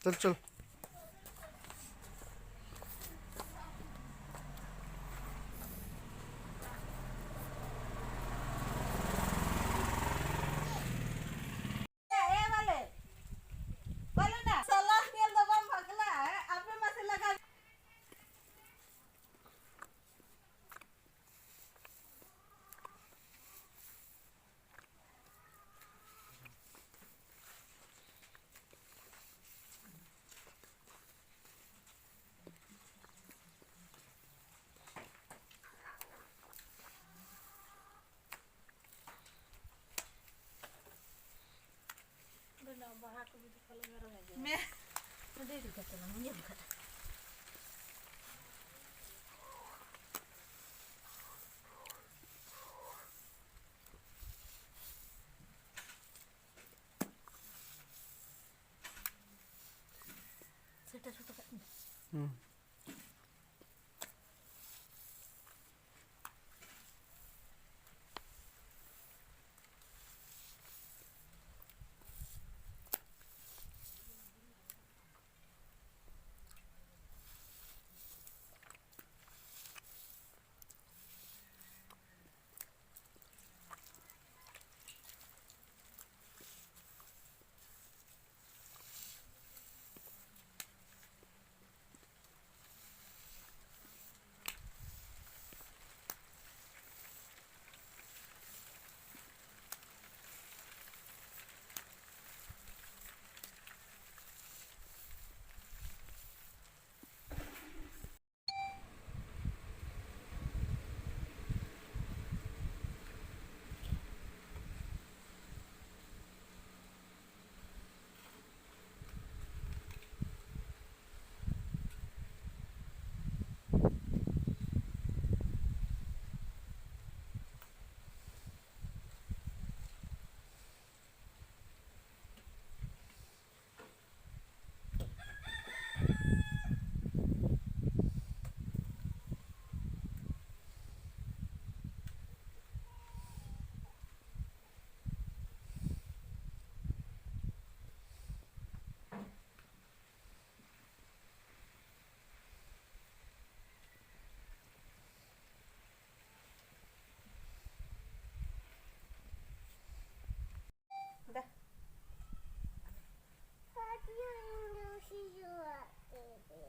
चल चल मैं दे दी कहते ना मुझे दिखा सेटा छोटा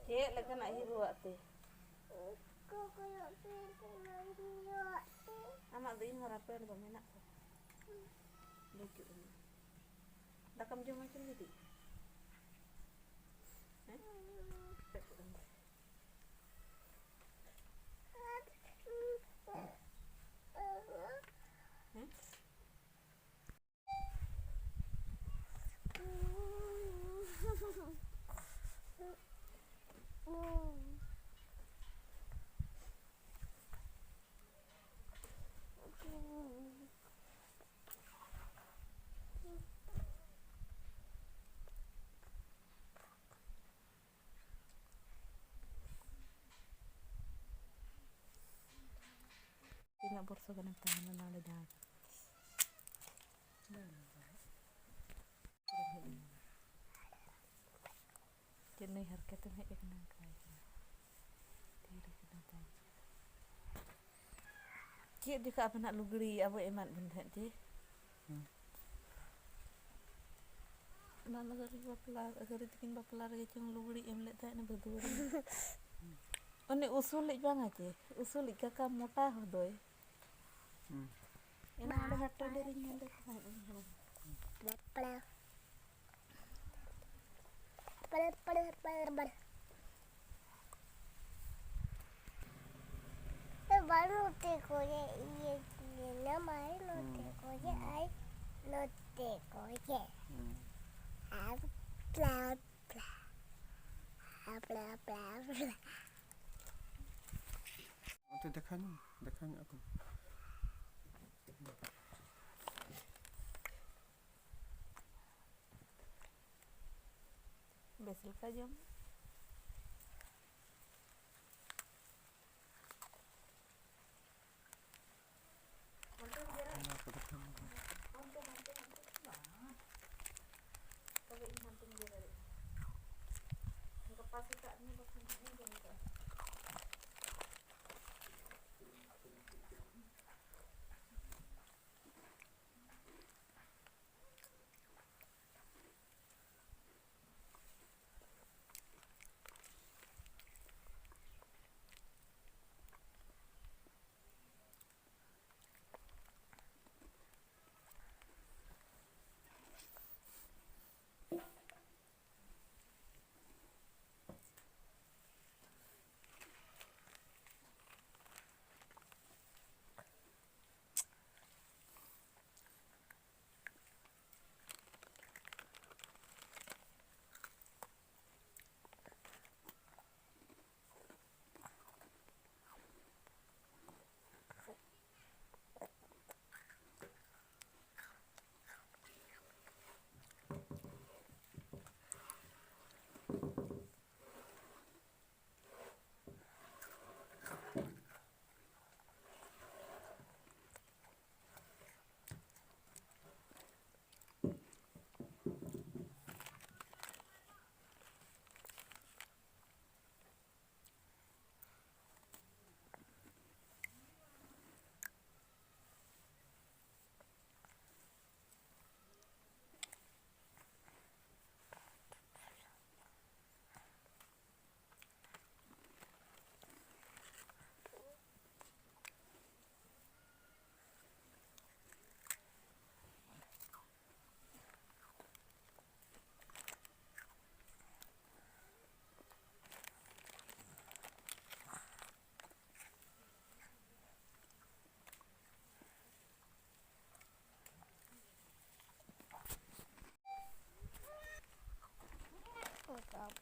ये लेकिन आई हुआ थे amak din harapan dong enak lucu dah kamu jom macam ni Tinggal borso kan tangan nala dah. Jadi harga tu nak kena kai. Tidak kena tai. Cik juga apa nak lugeri apa emat benda je. Nana gari bapelar, gari tikin bapelar ke cang lugeri em let tak nak berdua. Oni usul lek bang aje. Usul lek kakak mota hodoi. Ini ada harta dari nyanda kan. Bapelar. Bapelar. Baru teko je ini nama lo teko je ai lo teko je. Blah blah. Itu dekanya aku. Besel ka jam.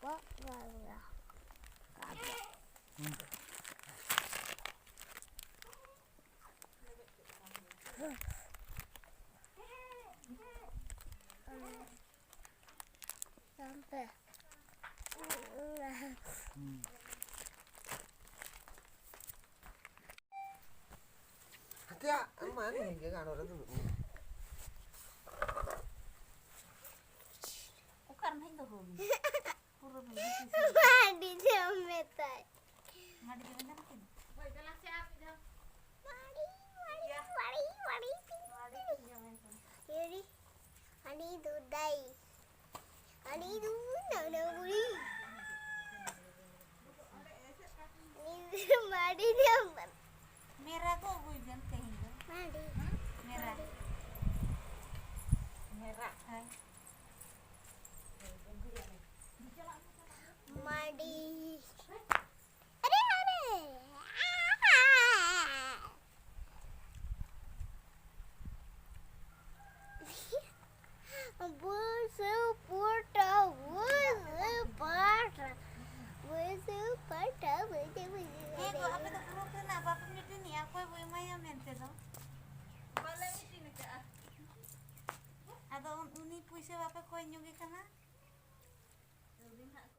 Kok enggak. Kagak. Sampai. Hati ya, aman nih kan orang tuh. Bukan main tuh hobi. Pura Mandi jametan. Madi gimana mungkin? Mari. Jadi, mandi dudai. Mandi dudai buri. Ini mandi jamet. Merah kok gue jangan kehingga. Mandi. Merah. Merah. Hai. Mandi. Eh, gua apa tuh perlu kena bapak mesti nih aku ibu maya mente tuh. Balik mesti nih kak. Ada uni puisi bapak kau nyugi kena?